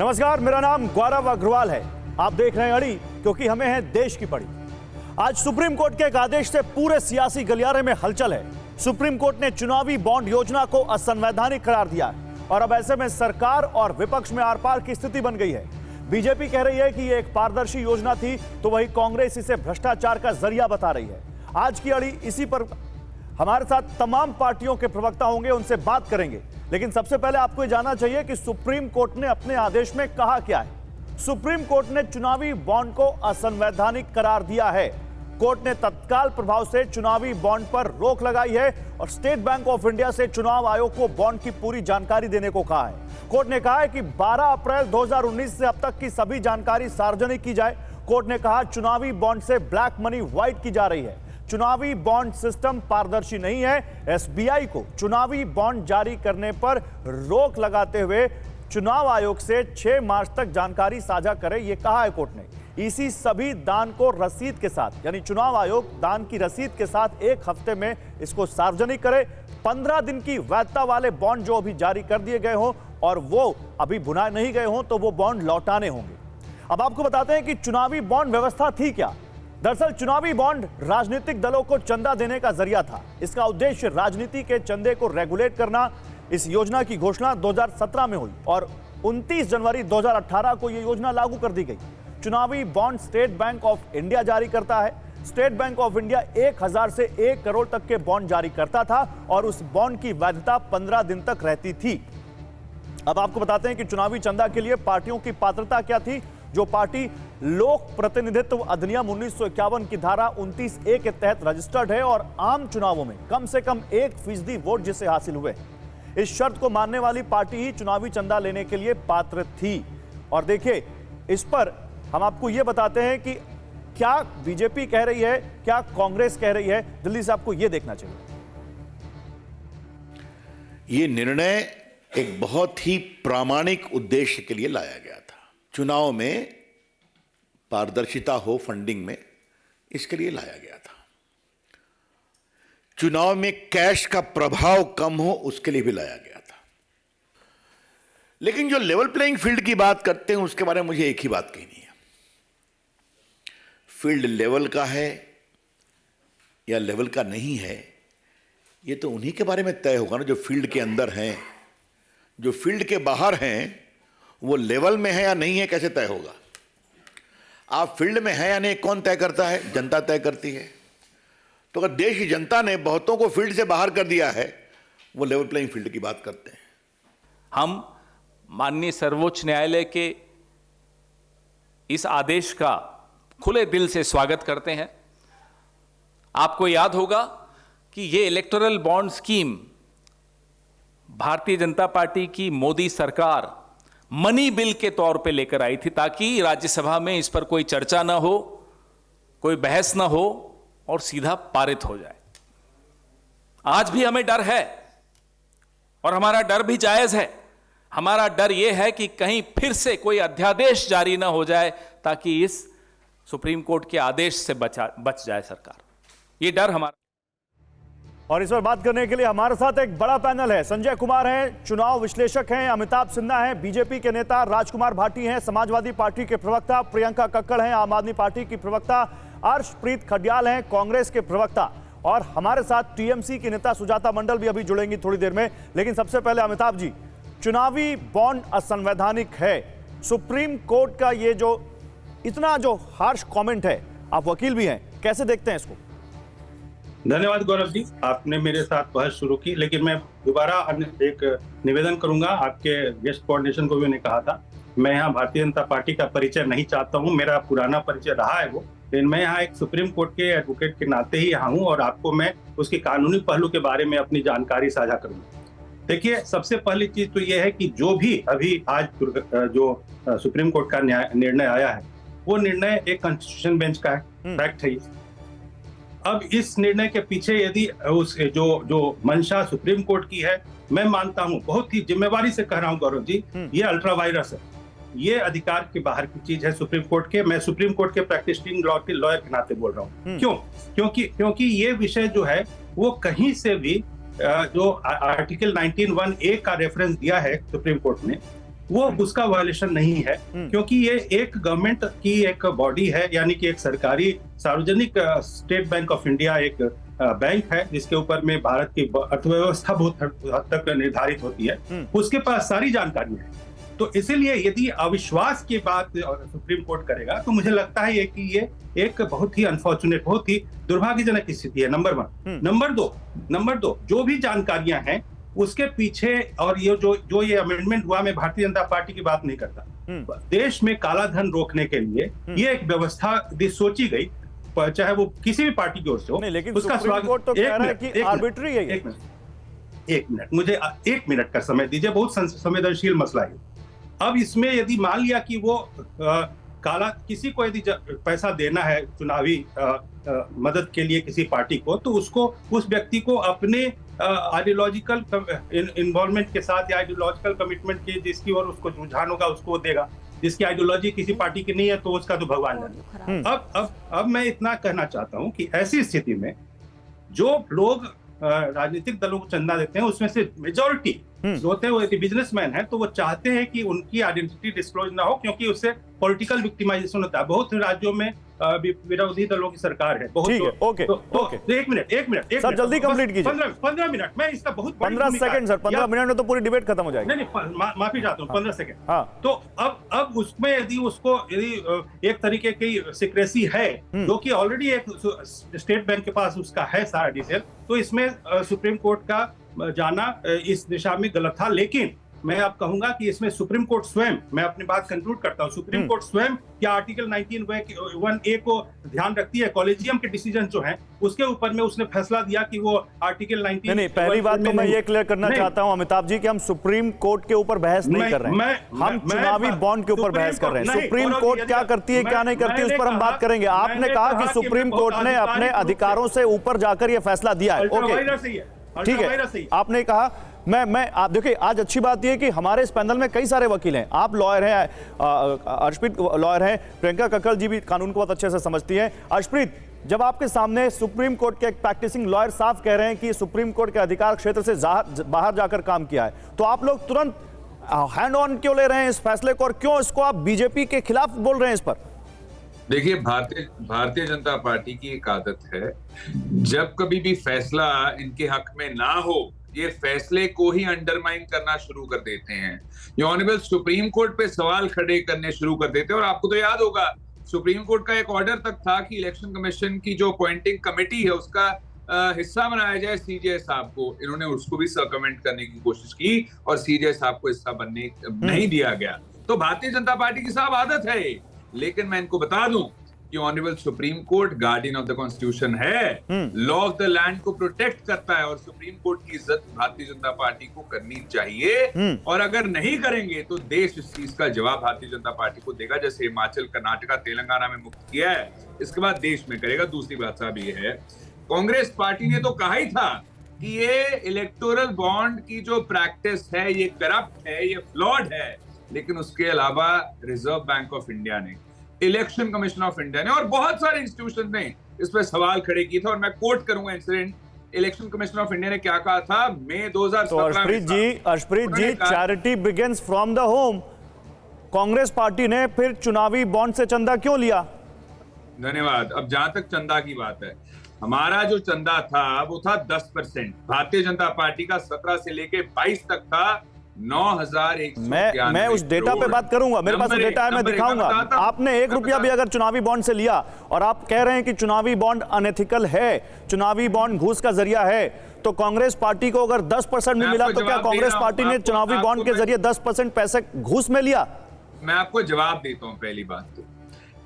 नमस्कार, मेरा नाम गौरव अग्रवाल है। आप देख रहे हैं अड़ी, क्योंकि हमें है देश की पड़ी। आज सुप्रीम कोर्ट के एक आदेश से पूरे सियासी गलियारे में हलचल है। सुप्रीम कोर्ट ने चुनावी बॉन्ड योजना को असंवैधानिक करार दिया है और अब ऐसे में सरकार और विपक्ष में आर पार की स्थिति बन गई है। बीजेपी कह रही है कि ये एक पारदर्शी योजना थी, तो वही कांग्रेस इसे भ्रष्टाचार का जरिया बता रही है। आज की अड़ी इसी पर हमारे साथ तमाम पार्टियों के प्रवक्ता होंगे, उनसे बात करेंगे। लेकिन सबसे पहले आपको ये जानना चाहिए कि सुप्रीम कोर्ट ने अपने आदेश में कहा क्या है। सुप्रीम कोर्ट ने चुनावी बॉन्ड को असंवैधानिक करार दिया है। कोर्ट ने तत्काल प्रभाव से चुनावी बॉन्ड पर रोक लगाई है और स्टेट बैंक ऑफ इंडिया से चुनाव आयोग को बॉन्ड की पूरी जानकारी देने को कहा है। कोर्ट ने कहा है कि 12 अप्रैल 2019 से अब तक की सभी जानकारी सार्वजनिक की जाए। कोर्ट ने कहा चुनावी बॉन्ड से ब्लैक मनी व्हाइट की जा रही है। चुनावी बॉन्ड सिस्टम पारदर्शी नहीं है। एसबीआई को चुनावी बॉन्ड जारी करने पर रोक लगाते हुए चुनाव आयोग से 6 मार्च तक जानकारी साझा करे, यह कहा है कोर्ट ने। इसी सभी दान को रसीद के साथ, यानी चुनाव आयोग दान की रसीद के साथ 1 हफ्ते में इसको सार्वजनिक करे। 15 दिन की वैधता वाले बॉन्ड जो अभी जारी कर दिए गए हों और वो अभी भुनाए नहीं गए हों, तो वो बॉन्ड लौटाने होंगे। अब आपको बताते हैं कि चुनावी बॉन्ड व्यवस्था थी क्या। दरअसल चुनावी बॉन्ड राजनीतिक दलों को चंदा देने का जरिया था। इसका उद्देश्य राजनीति के चंदे को रेगुलेट करना। इस योजना की घोषणा 2017 में हुई और 29 जनवरी 2018 को यह योजना लागू कर दी गई। चुनावी bond state bank of India जारी करता है। स्टेट बैंक ऑफ इंडिया 1000 से 1 करोड़ तक के बॉन्ड जारी करता था और उस बॉन्ड की वैधता 15 दिन तक रहती थी। अब आपको बताते हैं कि चुनावी चंदा के लिए पार्टियों की पात्रता क्या थी। जो पार्टी लोक प्रतिनिधित्व अधिनियम 1951 की धारा 29A के तहत रजिस्टर्ड है और आम चुनावों में कम से कम 1% वोट जिसे हासिल हुए, इस शर्त को मानने वाली पार्टी ही चुनावी चंदा लेने के लिए पात्र थी। और देखिए, इस पर हम आपको यह बताते हैं कि क्या बीजेपी कह रही है, क्या कांग्रेस कह रही है। जल्दी से आपको यह देखना चाहिए। यह निर्णय एक बहुत ही प्रामाणिक उद्देश्य के लिए लाया गया था। चुनाव में पारदर्शिता हो फंडिंग में, इसके लिए लाया गया था। चुनाव में कैश का प्रभाव कम हो, उसके लिए भी लाया गया था। लेकिन जो लेवल प्लेइंग फील्ड की बात करते हैं, उसके बारे में मुझे एक ही बात कहनी है। फील्ड लेवल का है या लेवल का नहीं है, ये तो उन्हीं के बारे में तय होगा ना जो फील्ड के अंदर हैं। जो फील्ड के बाहर हैं वो लेवल में है या नहीं है, कैसे तय होगा? आप फील्ड में है या नहीं कौन तय करता है? जनता तय करती है। तो अगर देश की जनता ने बहुतों को फील्ड से बाहर कर दिया है, वो लेवल प्लेइंग फील्ड की बात करते हैं। हम माननीय सर्वोच्च न्यायालय के इस आदेश का खुले दिल से स्वागत करते हैं। आपको याद होगा कि ये इलेक्टोरल बॉन्ड स्कीम भारतीय जनता पार्टी की मोदी सरकार मनी बिल के तौर पे लेकर आई थी, ताकि राज्यसभा में इस पर कोई चर्चा ना हो, कोई बहस ना हो और सीधा पारित हो जाए। आज भी हमें डर है और हमारा डर भी जायज है। हमारा डर यह है कि कहीं फिर से कोई अध्यादेश जारी ना हो जाए, ताकि इस सुप्रीम कोर्ट के आदेश से बच जाए सरकार। ये डर हमारा। और इस पर बात करने के लिए हमारे साथ एक बड़ा पैनल है। संजय कुमार हैं, चुनाव विश्लेषक हैं। अमिताभ सिन्हा हैं, बीजेपी के नेता। राजकुमार भाटी हैं, समाजवादी पार्टी के प्रवक्ता। प्रियंका कक्कड़ हैं, आम आदमी पार्टी की प्रवक्ता। अर्शप्रीत खडियाल हैं, कांग्रेस के प्रवक्ता। और हमारे साथ टीएमसी की नेता सुजाता मंडल भी अभी जुड़ेंगी थोड़ी देर में। लेकिन सबसे पहले अमिताभ जी, चुनावी बॉन्ड असंवैधानिक है, सुप्रीम कोर्ट का ये जो इतना जो हार्श कॉमेंट है, आप वकील भी हैं, कैसे देखते हैं इसको? धन्यवाद गौरव जी, आपने मेरे साथ बहस शुरू की, लेकिन मैं दोबारा एक निवेदन करूंगा। आपके गेस्ट कोऑर्डिनेशन को भी मैंने कहा था, मैं यहाँ भारतीय जनता पार्टी का परिचय नहीं चाहता हूँ। मेरा पुराना परिचय रहा है वो, लेकिन मैं यहाँ एक सुप्रीम कोर्ट के एडवोकेट के नाते ही यहाँ हूँ और आपको मैं उसके कानूनी पहलू के बारे में अपनी जानकारी साझा करूंगा। देखिए, सबसे पहली चीज तो ये है कि जो भी अभी आज जो सुप्रीम कोर्ट का निर्णय आया है, वो निर्णय एक कॉन्स्टिट्यूशन बेंच का है, फैक्ट है। अब इस निर्णय के पीछे यदि उस जो मंशा सुप्रीम कोर्ट की है, मैं मानता हूं, बहुत ही जिम्मेवारी से कह रहा हूं गौरव जी, ये अल्ट्रा वायरस है। ये अधिकार के बाहर की चीज है सुप्रीम कोर्ट के। मैं सुप्रीम कोर्ट के प्रैक्टिसिंग लॉ के लॉयर के नाते बोल रहा हूँ। क्यों? क्योंकि ये विषय जो है वो कहीं से भी जो आर्टिकल 19(1)(a) का रेफरेंस दिया है सुप्रीम कोर्ट ने, वो उसका वायलेशन नहीं है, क्योंकि ये एक गवर्नमेंट की एक बॉडी है, यानी कि एक सरकारी सार्वजनिक स्टेट बैंक ऑफ इंडिया एक बैंक है जिसके ऊपर में भारत की अर्थव्यवस्था बहुत हद तक निर्धारित होती है, उसके पास सारी जानकारियां हैं। तो इसीलिए यदि अविश्वास की बात सुप्रीम कोर्ट करेगा तो मुझे लगता है कि ये एक बहुत ही अनफॉर्चुनेट, बहुत ही दुर्भाग्यजनक स्थिति है, नंबर 1। नंबर दो जो भी जानकारियां हैं उसके पीछे, और ये जो ये अमेंडमेंट हुआ, मैं भारतीय जनता पार्टी की बात नहीं करता, देश में काला धन रोकने के लिए ये एक व्यवस्था सोची गई, चाहे वो किसी भी पार्टी की ओर से हो। नहीं, लेकिन सुप्रीम कोर्ट तो कह रहा है कि आर्बिट्री है ये। एक मिनट, मुझे 1 मिनट का समय दीजिए, बहुत संवेदनशील मसला है। अब इसमें यदि मान लिया कि वो काला, किसी को यदि पैसा देना है चुनावी मदद के लिए किसी पार्टी को, तो उसको, उस व्यक्ति को अपने आइडियोलॉजिकल इन्वॉल्वमेंट के साथ या आइडियोलॉजिकल कमिटमेंट के जिसकी ओर उसको रुझान होगा उसको देगा। जिसकी आइडियोलॉजी किसी पार्टी की नहीं है तो उसका तो भगवान जाने। अब मैं इतना कहना चाहता हूं कि ऐसी स्थिति में जो लोग राजनीतिक दलों को चंदा देते हैं उसमें से मेजॉरिटी होते हैं वो यदि बिजनेसमैन है तो वो चाहते हैं कि उनकी आइडेंटिटी डिस्क्लोज ना हो, क्योंकि उससे पॉलिटिकल विक्टिमाइजेशन होता है। बहुत राज्यों में विरोधी दलों की सरकार है, बहुत। ठीक है, ओके, तो एक मिनट सर, जल्दी कंप्लीट कीजिए। 15 मिनट में इसका बहुत 15 सेकंड सर, 15 मिनट में तो पूरी डिबेट खत्म हो जाएगी। नहीं, माफी चाहता हूँ, 15 सेकंड। हाँ। तो अब उसमें यदि एक तरीके की सिक्रेसी है जो कि ऑलरेडी एक स्टेट बैंक के पास उसका है सारा डिटेल, तो इसमें सुप्रीम कोर्ट का जाना इस दिशा में गलत था। लेकिन मैं आप कहूंगा कि इसमें सुप्रीम कोर्ट स्वयं, मैं अपनी बात कंक्लूड करता हूं, सुप्रीम कोर्ट स्वयं क्या आर्टिकल 19(1)(a) को ध्यान रखती है। कॉलेजियम के डिसीजन जो हैं उसके ऊपर में उसने फैसला दिया कि वो आर्टिकल 19। नहीं, पहली बात तो मैं ये क्लियर करना चाहता हूं अमिताभ जी कि हम सुप्रीम कोर्ट के ऊपर बहस नहीं कर रहे हैं, हम चुनावी बॉन्ड के ऊपर बहस कर रहे हैं। सुप्रीम कोर्ट क्या करती है क्या नहीं करती उस पर हम बात करेंगे। आपने कहा कि सुप्रीम कोर्ट ने अपने अधिकारों से ऊपर जाकर यह फैसला दिया है, ओके, ठीक है। आपने कहा, मैं आप देखिए, आज अच्छी बात यह है कि हमारे इस पैनल में कई सारे वकील हैं। आप लॉयर हैं, अर्शप्रीत लॉयर हैं, प्रियंका कक्कड़ जी भी कानून को बहुत अच्छे से समझती हैं। अर्शप्रीत, जब आपके सामने सुप्रीम कोर्ट के एक प्रैक्टिसिंग लॉयर साफ कह रहे हैं कि सुप्रीम कोर्ट के अधिकार क्षेत्र से बाहर जाकर काम किया है, तो आप लोग तुरंत हैंड ऑन क्यों ले रहे हैं इस फैसले को, और क्यों इसको आप बीजेपी के खिलाफ बोल रहे हैं इस पर? देखिए, भारतीय जनता पार्टी की एक आदत है, जब कभी भी फैसला इनके हक में ना हो, ये फैसले को ही अंडरमाइन करना शुरू कर देते हैं। ये ऑनरेबल सुप्रीम कोर्ट पे सवाल खड़े करने शुरू कर देते हैं। और आपको तो याद होगा, सुप्रीम कोर्ट का एक ऑर्डर तक था कि इलेक्शन कमीशन की जो अपॉइंटिंग कमेटी है उसका हिस्सा बनाया जाए सीजे साहब को। इन्होंने उसको भी सर्कमेंट करने की कोशिश की और सीजे साहब को हिस्सा बनने नहीं दिया गया। तो भारतीय जनता पार्टी की साहब आदत है। लेकिन मैं इनको बता दूं कि honourable supreme court guardian of the constitution है, लॉ ऑफ द लैंड को प्रोटेक्ट करता है, और सुप्रीम कोर्ट की इज्जत भारतीय जनता पार्टी को करनी चाहिए। और अगर नहीं करेंगे तो देश इस चीज का जवाब भारतीय जनता पार्टी को देगा, जैसे हिमाचल, कर्नाटका, तेलंगाना में मुक्त किया है, इसके बाद देश में करेगा। दूसरी बात साहब ये है, कांग्रेस पार्टी ने तो कहा ही था कि ये इलेक्टोरल बॉन्ड की जो प्रैक्टिस है ये करप्ट है, ये फ्लॉड है। लेकिन उसके अलावा रिजर्व बैंक ऑफ इंडिया ने, इलेक्शन कमीशन ऑफ इंडिया ने और बहुत सारे इंस्टीट्यूशन ने इस पर सवाल खड़े किए थे। और मैं कोट करूंगा incident, election commission of India ने क्या कहा था मई 2017 तो Arshpreet ji, charity begins from the home. Congress party ने फिर चुनावी बॉन्ड से चंदा क्यों लिया? धन्यवाद। अब जहां तक चंदा की बात है, हमारा जो चंदा था वो था 10%। भारतीय जनता पार्टी का 17 से लेके 22 तक था 9,191। मैं उस डेटा पे बात करूंगा, मेरे पास डेटा है, मैं दिखाऊंगा। आपने 1 रुपया भी अगर चुनावी बॉन्ड से लिया और आप कह रहे हैं कि चुनावी बॉन्ड अनएथिकल है, चुनावी बॉन्ड घूस का जरिया है, तो कांग्रेस पार्टी को अगर 10% भी मिला तो क्या कांग्रेस पार्टी ने चुनावी बॉन्ड के जरिए 10% पैसे घूस में लिया? मैं आपको जवाब देता हूं। पहली बात तो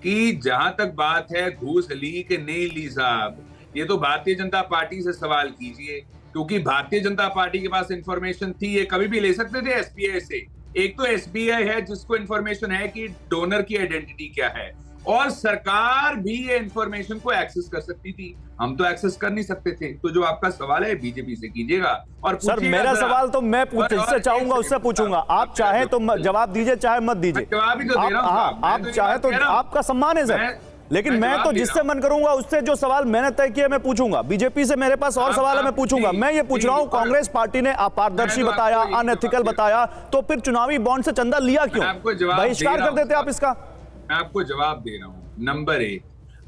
कि जहां तक बात है घूस ली कि नहीं ली साहब, ये तो भारतीय जनता पार्टी से सवाल कीजिए, क्योंकि भारतीय जनता पार्टी के पास इंफॉर्मेशन थी, ये कभी भी ले सकते थे एसबीआई से। एक तो एसबीआई है जिसको इंफॉर्मेशन है कि डोनर की आइडेंटिटी क्या है, और सरकार भी ये इंफॉर्मेशन को एक्सेस कर सकती थी, हम तो एक्सेस कर नहीं सकते थे। तो जो आपका सवाल है बीजेपी से कीजिएगा। और सर, मेरा सवाल तो मैं जिससे चाहूंगा उससे पूछूंगा, आप चाहे तो जवाब दीजिए, चाहे मत दीजिए। जवाब ही तो दे रहा हूं। आप चाहे तो आपका सम्मान है सर, लेकिन मैं तो जिससे मन करूंगा उससे जो सवाल मैंने तय किया मैं पूछूंगा। बीजेपी से मेरे पास और सवाल है, मैं पूछूंगा। मैं ये पूछ रहा हूं, कांग्रेस पार्टी ने अपारदर्शी बताया, अनएथिकल बताया, तो फिर चुनावी बॉन्ड से चंदा लिया क्यों? बहिष्कार कर देते आप इसका। मैं आपको जवाब दे रहा हूं। नंबर 1,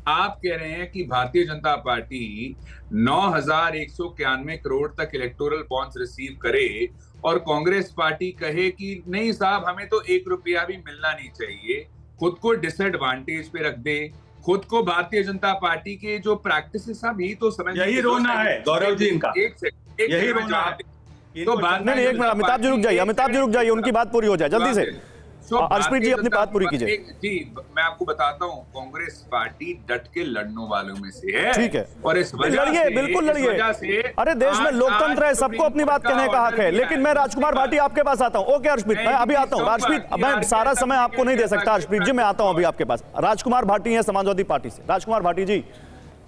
आप कह रहे हैं कि भारतीय जनता पार्टी 9,191 करोड़ तक इलेक्टोरल बॉन्ड्स रिसीव करे और कांग्रेस पार्टी कहे कि नहीं साहब हमें तो 1 रुपया भी मिलना नहीं चाहिए, खुद को डिसएडवांटेज पे रख दे, खुद को भारतीय जनता पार्टी के जो प्रैक्टिस है सब यही तो समझ, यही रोना है गौरव जी इनका, यही रोना है। तो नहीं, एक मिनट अमिताभ जी रुक जाइए, अमिताभ जी रुक जाइए, उनकी बात पूरी हो जाए जल्दी से। अर्शप्रीत जी अपनी बात पूरी कीजिए। जी मैं आपको बताता हूँ, कांग्रेस पार्टी डट के लड़ने वालों में से है। ठीक है, और इस वजह लड़िए, बिल्कुल लड़िए। अरे देश में लोकतंत्र है, सबको अपनी बात कहने का हक है। लेकिन मैं राजकुमार भाटी आपके पास आता हूँ। ओके अर्शप्रीत, मैं अभी आता हूँ। राजप्रीत, मैं सारा समय आपको नहीं दे सकता अर्शप्रीत जी, मैं आता हूँ अभी आपके पास। राजकुमार भाटी है समाजवादी पार्टी से। राजकुमार भाटी जी,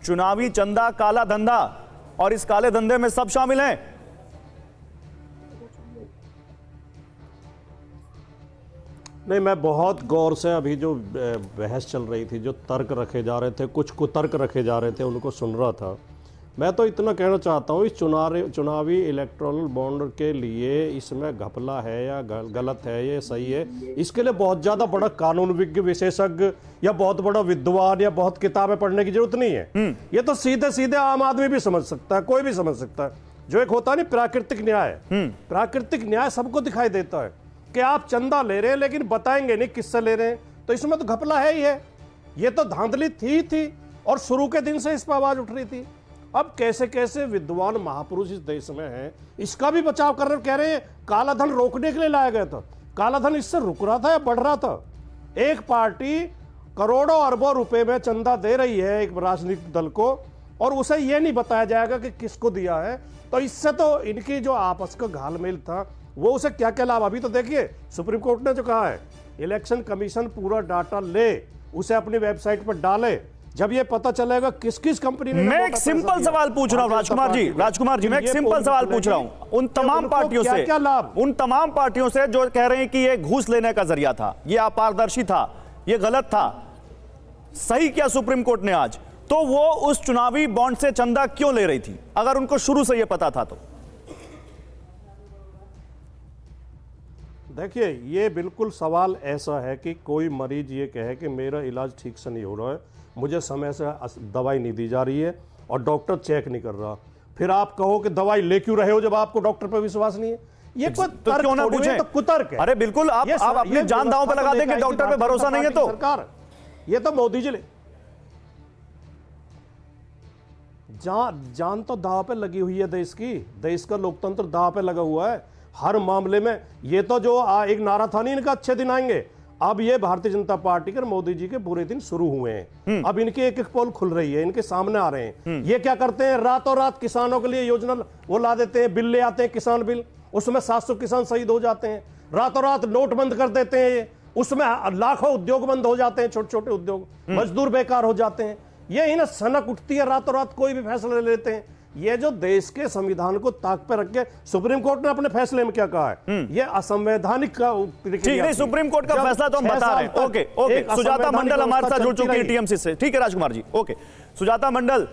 चुनावी चंदा काला धंधा, और इस काले धंधे में सब शामिल हैं। नहीं, मैं बहुत गौर से अभी जो बहस चल रही थी, जो तर्क रखे जा रहे थे, कुछ कुतर्क रखे जा रहे थे, उनको सुन रहा था। मैं तो इतना कहना चाहता हूँ, इस चुनावी इलेक्टोरल बॉन्ड के लिए इसमें घपला है या गलत है, ये सही है, इसके लिए बहुत ज़्यादा बड़ा कानून विज्ञ विशेषज्ञ या बहुत बड़ा विद्वान या बहुत किताबें पढ़ने की जरूरत नहीं है। ये तो सीधे सीधे आम आदमी भी समझ सकता है, कोई भी समझ सकता है। जो एक होता है नहीं प्राकृतिक न्याय, प्राकृतिक न्याय सबको दिखाई देता है कि आप चंदा ले रहे हैं लेकिन बताएंगे नहीं किससे ले रहे हैं, तो इसमें तो घपला है ही है। ये तो धांधली थी और शुरू के दिन से इस पर आवाज उठ रही थी। अब कैसे कैसे विद्वान महापुरुष इस देश में हैं, इसका भी बचाव कर रहे, कह रहे हैं काला धन रोकने के लिए लाया गया था। काला धन इससे रुक रहा था या बढ़ रहा था? एक पार्टी करोड़ों अरबों रुपए में चंदा दे रही है एक राजनीतिक दल को, और उसे यह नहीं बताया जाएगा कि किसको दिया है, तो इससे तो इनकी जो आपस का घालमेल था वो उसे क्या क्या लाभ। अभी तो देखिए सुप्रीम कोर्ट ने जो कहा है, इलेक्शन कमीशन पूरा डाटा ले, उसे अपनी वेबसाइट पर डाले, जब ये पता चलेगा किस किस कंपनी ने। मैं एक सिंपल सवाल पूछ रहा हूं राजकुमार जी, मैं एक सिंपल सवाल पूछ रहा हूं उन तमाम पार्टियों से, क्या लाभ, उन तमाम पार्टियों से जो कह रहे हैं कि ये घूस लेने का जरिया था, ये अपारदर्शी था, ये गलत था, सही किया सुप्रीम कोर्ट ने आज, तो वो उस चुनावी बॉन्ड से चंदा क्यों ले रही थी अगर उनको शुरू से ये पता था तो? देखिए, ये बिल्कुल सवाल ऐसा है कि कोई मरीज ये कहे कि मेरा इलाज ठीक से नहीं हो रहा है, मुझे समय से दवाई नहीं दी जा रही है और डॉक्टर चेक नहीं कर रहा, फिर आप कहो कि दवाई ले क्यों रहे हो जब आपको डॉक्टर पर विश्वास नहीं है। ये कोई तो क्यों ना पूछे, तो कुतर्क है। अरे बिल्कुल, आप अपनी जान दांव पर लगा देंगे, डॉक्टर पे भरोसा नहीं है तो। सरकार, ये तो मोदी जी जान तो दांव पे लगी हुई है देश की, देश का लोकतंत्र दांव पे लगा हुआ है हर मामले में। ये तो जो एक नारा था नहीं इनका, अच्छे दिन आएंगे, अब ये भारतीय जनता पार्टी के मोदी जी के बुरे दिन शुरू हुए हैं। अब इनके एक एक पोल खुल रही है, इनके सामने आ रहे हैं। ये क्या करते हैं, रातों रात किसानों के लिए योजना वो ला देते हैं, बिल ले आते हैं, किसान बिल, उसमें 700 किसान शहीद हो जाते हैं। रातों रात नोट बंद कर देते हैं, उसमें लाखों उद्योग बंद हो जाते हैं, छोटे छोटे उद्योग, मजदूर बेकार हो जाते हैं। ये इन्हें सनक उठती है, रातों रात कोई भी फैसला ले लेते हैं। ये जो देश के संविधान को ताक पर रख के सुप्रीम कोर्ट ने अपने फैसले में क्या कहा है, ये असंवैधानिक का ठीक है, सुप्रीम कोर्ट का फैसला तो हम बता रहे हैं। ओके ओके, सुजाता मंडल हमारे साथ जुड़ चुकी है टीएमसी से। ठीक है राजकुमार जी, ओके सुजाता मंडल,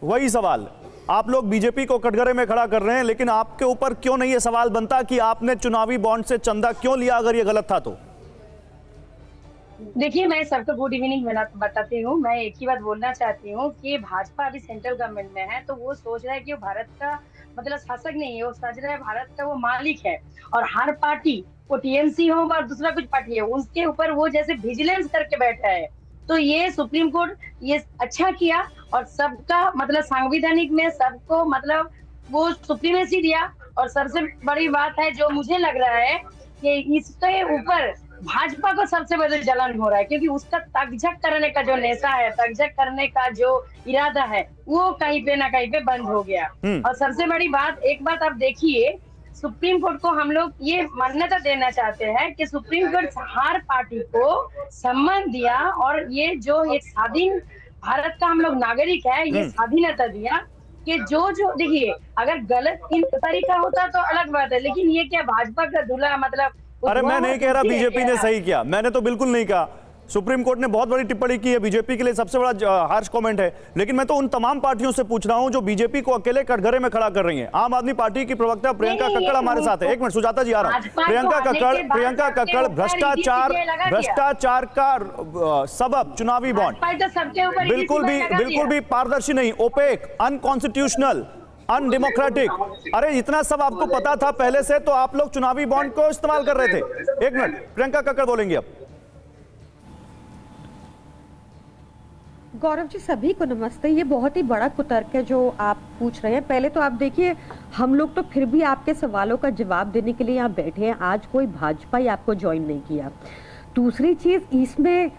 वही सवाल, आप लोग बीजेपी को कटघरे में खड़ा कर रहे हैं, लेकिन आपके ऊपर क्यों नहीं ये सवाल बनता कि आपने चुनावी बॉन्ड से चंदा क्यों लिया अगर ये गलत था तो? देखिए, मैं सबको गुड इवनिंग बताती हूँ। मैं एक ही बात बोलना चाहती हूँ कि भाजपा अभी सेंट्रल गवर्नमेंट में है, तो वो सोच रहा है कि वो भारत का मतलब शासक नहीं है, वो सोच रहा है भारत का वो मालिक है, और हर पार्टी, वो टीएमसी हो और दूसरा कुछ पार्टी है, उसके ऊपर वो जैसे विजिलेंस करके बैठा है। तो ये सुप्रीम कोर्ट ये अच्छा किया और सबका मतलब संवैधानिक में सबको मतलब वो सुप्रीमेसी दिया। और सबसे बड़ी बात है जो मुझे लग रहा है कि इसके ऊपर भाजपा को सबसे बड़ा जलन हो रहा है, क्योंकि उसका तकझक करने का जो नेशा है, तकझक करने का जो इरादा है, वो कहीं पे ना कहीं पे बंद हो गया। और सबसे बड़ी बात, एक बात आप देखिए, सुप्रीम कोर्ट को हम लोग ये मान्यता देना चाहते हैं कि सुप्रीम कोर्ट हर पार्टी को सम्मान दिया, और ये जो एक स्वाधीन भारत का हम लोग नागरिक है, ये स्वाधीनता दिया कि जो देखिए, अगर गलत इन तरीका होता तो अलग बात है, लेकिन ये क्या भाजपा का दूल्हा मतलब। अरे मैं नहीं कह रहा बीजेपी ने सही किया, मैंने तो बिल्कुल नहीं कहा। सुप्रीम कोर्ट ने बहुत बड़ी टिप्पणी की है, बीजेपी के लिए सबसे बड़ा हार्श कमेंट है, लेकिन मैं तो उन तमाम पार्टियों से पूछ रहा हूं जो बीजेपी को अकेले कटघरे में खड़ा कर रही हैं। आम आदमी पार्टी की प्रवक्ता प्रियंका कक्कड़ हमारे साथ है। एक मिनट सुजाता जी, आ रहा हूं। प्रियंका कक्कड़ भ्रष्टाचार का सबब चुनावी बॉन्ड बिल्कुल भी पारदर्शी नहीं, ओपेक, अनकॉन्स्टिट्यूशनल, अनडेमोक्रेटिक। अरे इतना सब आपको पता था पहले से, तो आप लोग चुनावी बॉन्ड को इस्तेमाल कर रहे थे। एक मिनट, प्रियंका कक्कड़ बोलेंगे अब। गौरव जी, सभी को नमस्ते। ये बहुत ही बड़ा कुतर्क है जो आप पूछ रहे हैं। पहले तो आप देखिए, हम लोग तो फिर भी आपके सवालों का जवाब देने के लिए यहाँ बैठे हैं। आज कोई भाजपा ही आपको ज्वाइन नहीं किया। दूसरी चीज, इसमें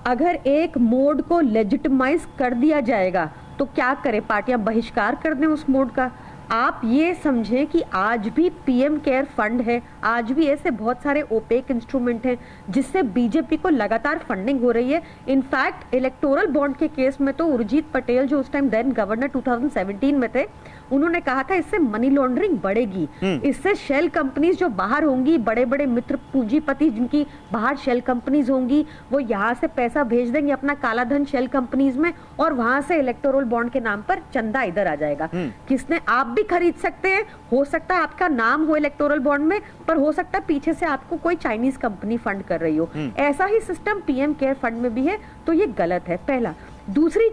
अगर एक मोड को लेजिटिमाइज कर दिया जाएगा तो क्या करें, पार्टियां बहिष्कार कर दें उस मोड का। आप ये समझें कि आज भी पीएम केयर फंड है, आज भी ऐसे बहुत सारे ओपेक इंस्ट्रूमेंट हैं जिससे बीजेपी को लगातार फंडिंग हो रही है। इनफैक्ट इलेक्टोरल बॉन्ड के केस में तो उर्जित पटेल, जो उस टाइम देन गवर्नर 2017 में थे, उन्होंने कहा था इससे मनी लॉन्ड्रिंग बढ़ेगी, इससे शेल कंपनीज जो बाहर होंगी, बड़े बड़े मित्र पूंजीपति जिनकी बाहर शेल कंपनीज होंगी, वो यहाँ से पैसा भेज देंगे अपना काला धन शेल कंपनीज में, और वहां से इलेक्टोरल बॉन्ड के नाम पर चंदा इधर आ जाएगा। किसने, आप भी खरीद सकते हैं, हो सकता है आपका नाम हो इलेक्टोरल बॉन्ड में, पर हो सकता है पीछे से आपको कोई चाइनीज कंपनी फंड कर रही हो। ऐसा ही सिस्टम पीएम केयर फंड में भी है, तो ये गलत है, पहला। दूसरी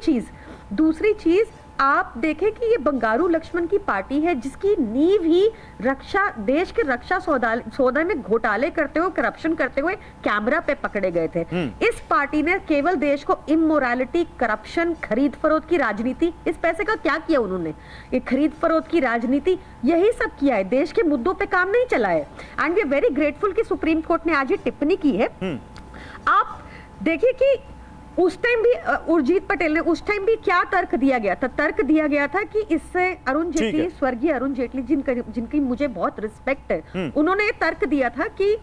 चीज आप देखें कि ये बंगारू लक्ष्मण की पार्टी है जिसकी नींव ही देश के रक्षा सौदा में घोटाले करते हुए, करप्शन करते हुए कैमरा पे पकड़े गए थे। इस पार्टी ने केवल देश को इमोरालिटी, करप्शन, खरीद फरोख्त की राजनीति, इस पैसे का क्या किया उन्होंने? ये खरीद फरोख्त की राजनीति, यही सब किया है, देश के मुद्दों पे काम नहीं चला है। And we are very grateful कि सुप्रीम कोर्ट ने आज ये टिप्पणी की है। आप देखिए कि उस टाइम भी उर्जित पटेल ने, उस टाइम भी क्या तर्क दिया गया था? तर्क दिया गया था कि इससे अरुण जेटली, स्वर्गीय अरुण जेटली, जिनकी मुझे बहुत रिस्पेक्ट है, उन्होंने ये तर्क दिया था कि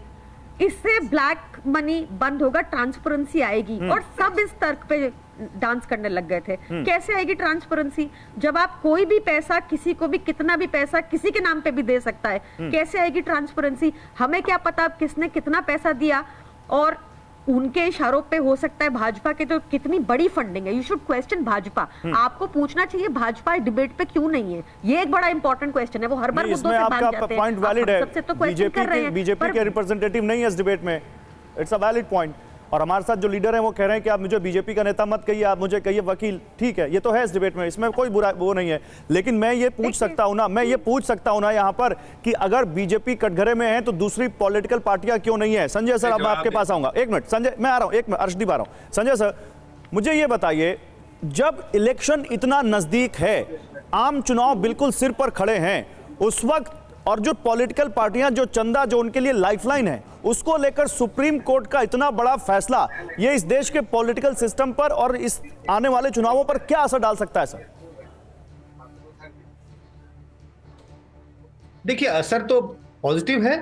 इससे ब्लैक मनी बंद होगा, ट्रांसपेरेंसी आएगी, और सब इस तर्क पे डांस करने लग गए थे। कैसे आएगी ट्रांसपेरेंसी जब आप कोई भी पैसा, किसी को भी कितना भी पैसा किसी के नाम पे भी दे सकता है? कैसे आएगी ट्रांसपेरेंसी? हमें क्या पता किसने कितना पैसा दिया, और उनके इशारों पे हो सकता है भाजपा के तो कितनी बड़ी फंडिंग है। You should question Bhajpa. आपको पूछना चाहिए भाजपा डिबेट पे क्यों नहीं है, ये एक बड़ा इंपॉर्टेंट क्वेश्चन है। वो हर बार मुद्दों से भाग जाते हैं। पॉइंट वैलिड है, सबसे तो क्वेश्चन कर रहे हैं, बीजेपी के रिप्रेजेंटेटिव नहीं है इस डिबेट में, इट्स अ वैलिड पॉइंट। और हमारे साथ जो लीडर हैं वो कह रहे हैं कि आप मुझे बीजेपी का नेता मत कहिए, आप मुझे कहिए वकील। ठीक है, ये तो है इस डिबेट में, इसमें कोई बुरा वो नहीं है, लेकिन मैं ये पूछ सकता हूं ना यहाँ पर कि अगर बीजेपी कटघरे में है तो दूसरी पॉलिटिकल पार्टियां क्यों नहीं है? संजय सर, अब आपके पास आऊंगा। एक मिनट संजय, मैं आ रहा हूं, एक मिनट, अर्शदीप आ रहा हूं। संजय सर, मुझे ये बताइए, जब इलेक्शन इतना नजदीक है, आम चुनाव बिल्कुल सिर पर खड़े हैं, उस वक्त और जो पॉलिटिकल पार्टियां जो चंदा, जो उनके लिए लाइफलाइन है, उसको लेकर सुप्रीम कोर्ट का इतना बड़ा फैसला, ये इस देश के पॉलिटिकल सिस्टम पर और इस आने वाले चुनावों पर क्या असर डाल सकता है सर? देखिए, असर तो पॉजिटिव है,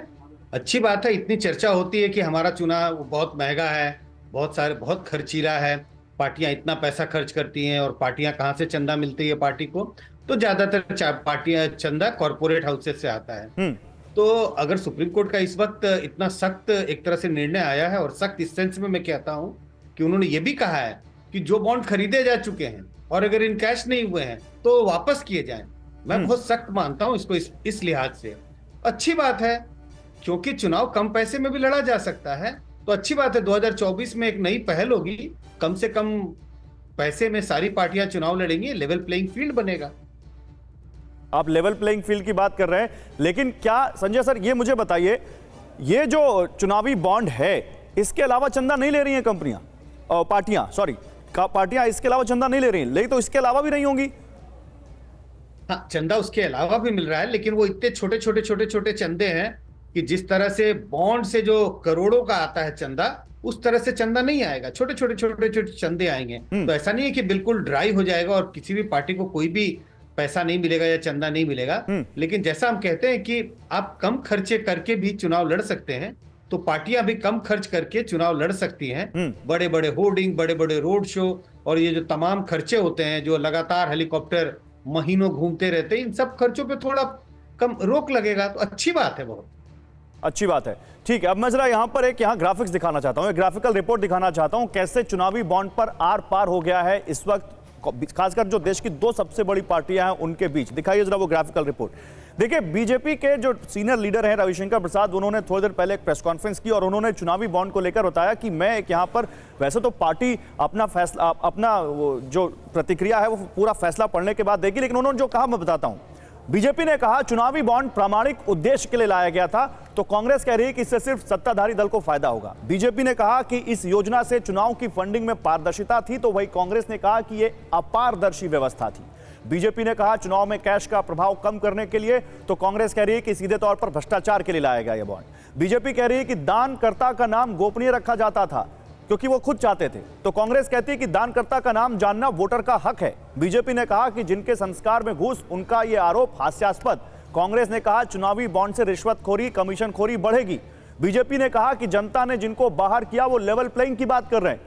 अच्छी बात है। इतनी चर्चा होती है कि हमारा चुनाव बहुत महंगा है, बहुत खर्चीला है, पार्टियां इतना पैसा खर्च करती हैं, और पार्टियां कहां से चंदा मिलती है पार्टी को? तो ज्यादातर पार्टियां चंदा कॉर्पोरेट हाउसेस से आता है। तो अगर सुप्रीम कोर्ट का इस वक्त इतना सख्त एक तरह से निर्णय आया है, और सख्त इस सेंस में मैं कहता हूं कि उन्होंने ये भी कहा है कि जो बॉन्ड खरीदे जा चुके हैं और अगर इन कैश नहीं हुए हैं तो वापस किए जाएं, मैं बहुत सख्त मानता हूं इसको। इस लिहाज से अच्छी बात है, क्योंकि चुनाव कम पैसे में भी लड़ा जा सकता है, तो अच्छी बात है। 2024 में एक नई पहल होगी, कम से कम पैसे में सारी पार्टियां चुनाव लड़ेंगी, लेवल प्लेइंग फील्ड बनेगा। आप लेवल प्लेइंग फील्ड की बात कर रहे हैं, लेकिन क्या संजय सर ये मुझे बताइए, ये जो चुनावी बॉन्ड है, इसके अलावा चंदा नहीं ले रही हैं कंपनियां, पार्टियां इसके अलावा चंदा नहीं ले रही हैं, लेकिन तो इसके अलावा भी नहीं होंगी? हाँ, चंदा उसके अलावा भी मिल रहा है, लेकिन वो इतने छोटे चंदे हैं कि जिस तरह से बॉन्ड से जो करोड़ों का आता है चंदा, उस तरह से चंदा नहीं आएगा। छोटे चंदे आएंगे। तो ऐसा नहीं है कि बिल्कुल ड्राई हो जाएगा और किसी भी पार्टी को कोई भी पैसा नहीं मिलेगा या चंदा नहीं मिलेगा। लेकिन जैसा हम कहते हैं कि आप कम खर्चे करके भी चुनाव लड़ सकते हैं, तो पार्टियां भी कम खर्च करके चुनाव लड़ सकती हैं। बड़े बड़े होर्डिंग, बड़े बड़े रोड शो, और ये जो तमाम खर्चे होते हैं, जो लगातार हेलीकॉप्टर महीनों घूमते रहते हैं, इन सब खर्चों पे थोड़ा कम रोक लगेगा, तो अच्छी बात है बहुत। अच्छी बात है। ठीक है, अब मैं जरा यहाँ पर एक ग्राफिक्स दिखाना चाहता हूँ, एक ग्राफिकल रिपोर्ट दिखाना चाहता हूँ कैसे चुनावी बॉन्ड पर आर पार हो गया है इस वक्त, खासकर जो देश की दो सबसे बड़ी पार्टियां हैं उनके बीच। दिखाइए जरा वो ग्राफिकल रिपोर्ट। देखिए, बीजेपी के जो सीनियर लीडर हैं रविशंकर प्रसाद, उन्होंने थोड़ी देर पहले एक प्रेस कॉन्फ्रेंस की और उन्होंने चुनावी बॉन्ड को लेकर बताया कि मैं एक यहाँ पर, वैसे तो पार्टी अपना फैसला, अपना जो प्रतिक्रिया है वो पूरा फैसला पढ़ने के बाद देगी, लेकिन उन्होंने जो कहा मैं बताता हूँ। बीजेपी ने कहा चुनावी बॉन्ड प्रामाणिक उद्देश्य के लिए लाया गया था, तो कांग्रेस कह रही है कि इससे सिर्फ सत्ताधारी दल को फायदा होगा। बीजेपी ने कहा कि इस योजना से चुनाव की फंडिंग में पारदर्शिता थी, तो वही कांग्रेस ने कहा कि यह अपारदर्शी व्यवस्था थी। बीजेपी ने कहा चुनाव में कैश का प्रभाव कम करने के लिए, तो कांग्रेस कह रही है कि सीधे तौर पर भ्रष्टाचार के लिए लाया गया यह बॉन्ड। बीजेपी कह रही है कि दानकर्ता का नाम गोपनीय रखा जाता था क्योंकि वो खुद चाहते थे, तो कांग्रेस कहती है कि दानकर्ता का नाम जानना वोटर का हक है। बीजेपी ने कहा कि जिनके संस्कार में घूस, उनका यह आरोप हास्यास्पद। कांग्रेस ने कहा चुनावी बॉन्ड से रिश्वतखोरी, कमीशनखोरी बढ़ेगी। बीजेपी ने कहा कि जनता ने जिनको बाहर किया वो लेवल प्लेइंग की बात कर रहे हैं।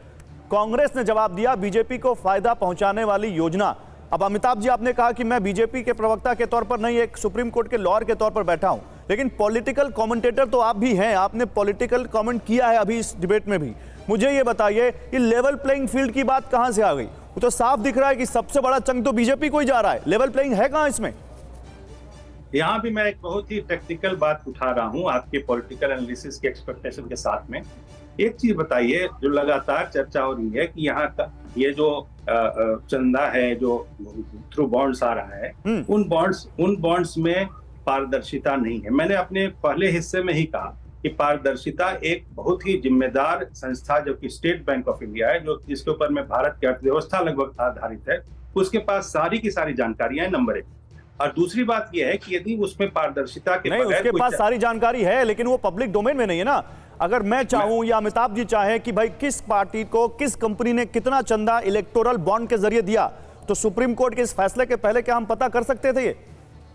कांग्रेस ने जवाब दिया बीजेपी को फायदा पहुंचाने वाली योजना। अब अमिताभ जी, आपने कहा कि मैं बीजेपी के प्रवक्ता के तौर पर नहीं, एक सुप्रीम कोर्ट के लॉयर के तौर पर बैठा हूं, लेकिन पॉलिटिकल कमेंटेटर तो आप भी हैं, आपने पॉलिटिकल कमेंट किया है अभी इस डिबेट में भी। मुझे ये बताइए, ये लेवल प्लेइंग फील्ड की बात कहां से आ गई? वो तो साफ दिख रहा है कि सबसे बड़ा चंग तो बीजेपी को ही जा रहा है। लेवल प्लेइंग है कहां इसमें? यहाँ भी मैं एक बहुत ही टेक्निकल बात उठा रहा हूँ आपके पॉलिटिकल एनालिसिस के एक्सपेक्टेशन के साथ में। एक चीज बताइए, जो लगातार चर्चा हो रही है कि यहाँ का ये जो चंदा है जो थ्रू बॉन्ड्स आ रहा है, उन बॉन्ड्स में पारदर्शिता नहीं है। मैंने अपने पहले हिस्से में ही कहा कि पारदर्शिता एक बहुत ही जिम्मेदार संस्था जो कि स्टेट बैंक ऑफ इंडिया है, जो जिसके ऊपर में भारत की अर्थव्यवस्था लगभग आधारित है, उसके पास सारी की सारी जानकारियां हैं, नंबर 1। और दूसरी बात यह है कि यदि उसमें पारदर्शिता के नहीं, उसके पास सारी जानकारी है, लेकिन वो पब्लिक डोमेन में नहीं है ना। अगर मैं चाहूं या अमिताभ जी चाहें कि भाई किस पार्टी को किस कंपनी ने कितना चंदा इलेक्टोरल बॉन्ड के जरिए दिया, तो सुप्रीम कोर्ट के इस फैसले के पहले क्या हम पता कर सकते थे ये?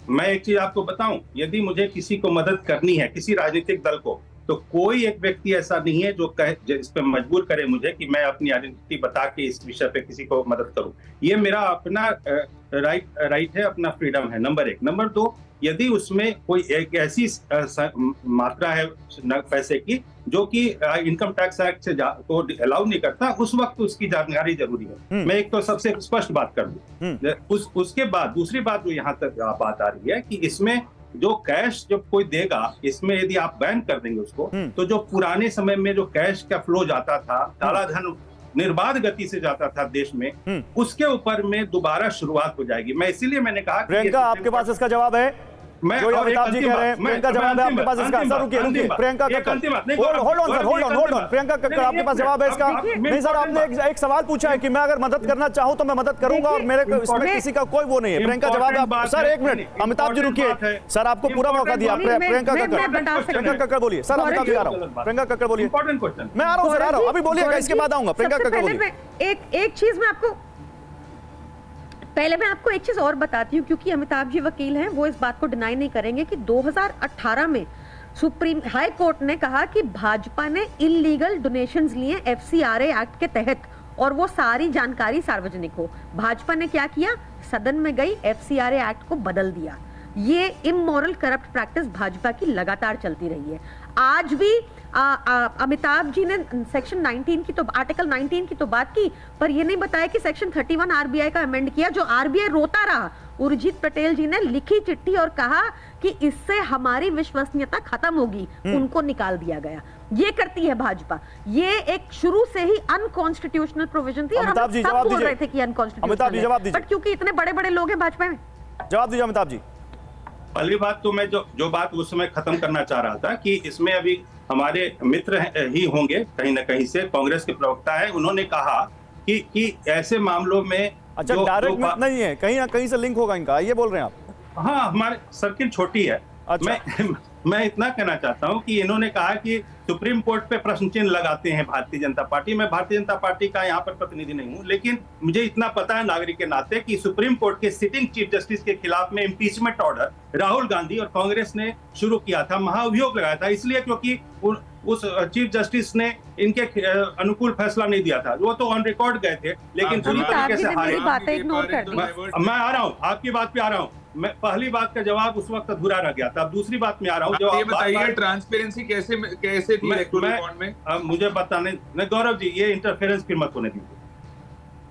मैं एक चीज आपको बताऊं, यदि मुझे किसी को मदद करनी है, किसी राजनीतिक दल को, तो कोई एक व्यक्ति ऐसा नहीं है जो इस पे मजबूर करे मुझे कि मैं अपनी आइडेंटिटी बता के इस विषय पे किसी को मदद करूं। ये मेरा अपना राइट है, अपना फ्रीडम है, नंबर 1। नंबर 2, यदि उसमें कोई एक ऐसी मात्रा है पैसे की जो कि इनकम टैक्स एक्ट से को अलाउ नहीं करता, उस वक्त उसकी जानकारी जरूरी है। मैं एक तो सबसे स्पष्ट बात कर दूं। उसके बाद दूसरी बात जो यहाँ तक बात आ रही है कि इसमें जो कैश जब कोई देगा, इसमें यदि आप बैन कर देंगे उसको, तो जो पुराने समय में जो कैश का फ्लो जाता था, काला धन निर्बाध गति से जाता था देश में, उसके ऊपर में दोबारा शुरुआत हो जाएगी। मैं इसीलिए मैंने कहा, प्रियंका आपके पास इसका जवाब है? जो अमिताभ जी कह रहे हैं, प्रियंका जवाब है आपके पास इसका? सर रुकिए, प्रियंका कक्कड़, होल्ड ऑन, प्रियंका कक्कड़ आपके पास जवाब है इसका? नहीं सर, आपने एक सवाल पूछा है कि मैं अगर मदद करना चाहूं तो मैं मदद करूंगा और मेरे इसमें किसी का कोई वो नहीं है। प्रियंका जवाब है। सर 1 मिनट, अमिताभ जी रुकिए, सर आपको पूरा मौका दिया। प्रियंका कक्कड़ बोलिए। सर अमिताभ जी आ रहा हूँ, प्रियंका कक्कड़ बोलिए। मैं आ रहा हूँ सर, आ रहा हूँ, अभी बोलिएगा, इसके बाद आऊंगा। प्रियंका कक्कड़ बोलिए। एक चीज मैं आपको पहले मैं आपको एक चीज और बताती हूँ, क्योंकि अमिताभ जी वकील हैं, वो इस बात को डिनाई नहीं करेंगे कि 2018 में सुप्रीम हाई कोर्ट ने कहा कि भाजपा ने इलीगल डोनेशंस लिए FCRA एक्ट के तहत, और वो सारी जानकारी सार्वजनिक हो। भाजपा ने क्या किया? सदन में गई, FCRA एक्ट को बदल दिया। ये इमोरल करप्ट प्रैक्टिस भाजपा की लगातार चलती रही है। आज भी अमिताभ जी ने सेक्शन 19 की तो आर्टिकल 19 की तो बात की, पर ये नहीं बताया कि सेक्शन 31 RBI का अमेंड किया, जो RBI रोता रहा। उर्जित पटेल जी ने लिखी चिट्ठी और कहा कि इससे हमारी विश्वसनीयता खत्म होगी, उनको निकाल दिया गया। ये करती है भाजपा। ये एक शुरू से ही अनकॉन्स्टिट्यूशनल प्रोविजन थी और हम सब बोल रहे थे कि अनकॉन्स्टिट्यूशनल, बट क्योंकि इतने बड़े बड़े लोग हैं भाजपा में। जवाब दीजिए अमिताभ जी। पहली बात तो मैं जो बात उस समय खत्म करना चाह रहा था कि इसमें अभी हमारे मित्र ही होंगे कहीं ना कहीं से, कांग्रेस के प्रवक्ता है, उन्होंने कहा कि ऐसे मामलों में अच्छा डायरेक्ट नहीं है, कहीं ना कहीं से लिंक होगा इनका, ये बोल रहे हैं आप? हाँ, हमारे सर्किल छोटी है। अच्छा। मैं इतना कहना चाहता हूं कि इन्होंने कहा कि सुप्रीम कोर्ट पे प्रश्न चिन्ह लगाते हैं भारतीय जनता पार्टी। मैं भारतीय जनता पार्टी का यहाँ पर प्रतिनिधि नहीं हूं, लेकिन मुझे इतना पता है नागरिक के नाते कि सुप्रीम कोर्ट के सिटिंग चीफ जस्टिस के खिलाफ में इम्पीचमेंट ऑर्डर राहुल गांधी और कांग्रेस ने शुरू किया था, महाअभियोग लगाया था, इसलिए क्योंकि उस चीफ जस्टिस ने इनके अनुकूल फैसला नहीं दिया था। वो तो ऑन रिकॉर्ड गए थे, लेकिन पूरी तरीके से हारे। बातें इग्नोर कर दी। मैं आ रहा हूँ, आपकी बात पे आ रहा हूँ। मैं पहली बात का जवाब उस वक्त अधूरा रह गया था। अब दूसरी बात में आ रहा हूँ। आप ये बताइए ट्रांसपेरेंसी कैसे थी इलेक्टोरल बॉन्ड में? अब मुझे बताने नहीं, गौरव जी ये इंटरफेरेंस फिर मत होने दीजिए।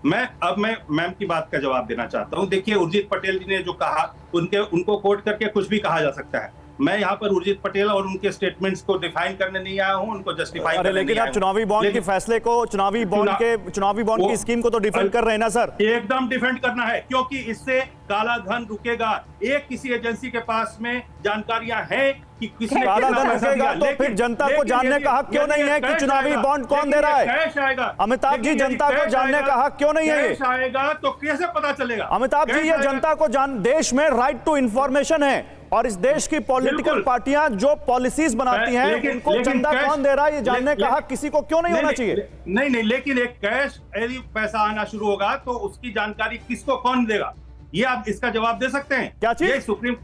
मैं मैम की बात का जवाब देना चाहता हूँ। देखिए उर्जित पटेल जी ने जो कहा उनको कोट करके कुछ भी कहा जा सकता है। मैं यहाँ पर उर्जित पटेल और उनके स्टेटमेंट्स को डिफाइन करने नहीं आया हूँ, उनको जस्टिफाई करने लेकिन आप चुनावी बॉन्ड के फैसले को, चुनावी बॉन्ड की स्कीम को तो डिफेंड कर रहे हैं ना सर? एकदम डिफेंड करना है, क्योंकि इससे काला धन रुकेगा। एक किसी एजेंसी के पास में जानकारियां हैं कि किसने काला धन रुकेगा, तो फिर जनता को जानने का हक क्यों नहीं है कि चुनावी बॉन्ड कौन दे रहा है? कैश आएगा अमिताभ जी, जनता को जानने का हक क्यों नहीं है? कैश आएगा तो कैसे पता चलेगा? अमिताभ जी, ये जनता को देश में राइट टू इंफॉर्मेशन है, और इस देश की पॉलिटिकल पार्टियां जो पॉलिसीज बनाती हैं उनको चंदा कौन दे रहा है ये जानने का हक किसी को क्यों नहीं होना चाहिए? नहीं, लेकिन एक कैश यदि पैसा आना शुरू होगा तो उसकी जानकारी किसको कौन देगा, ये आप इसका जवाब दे सकते हैं? क्या चीज? ये सुप्रीम,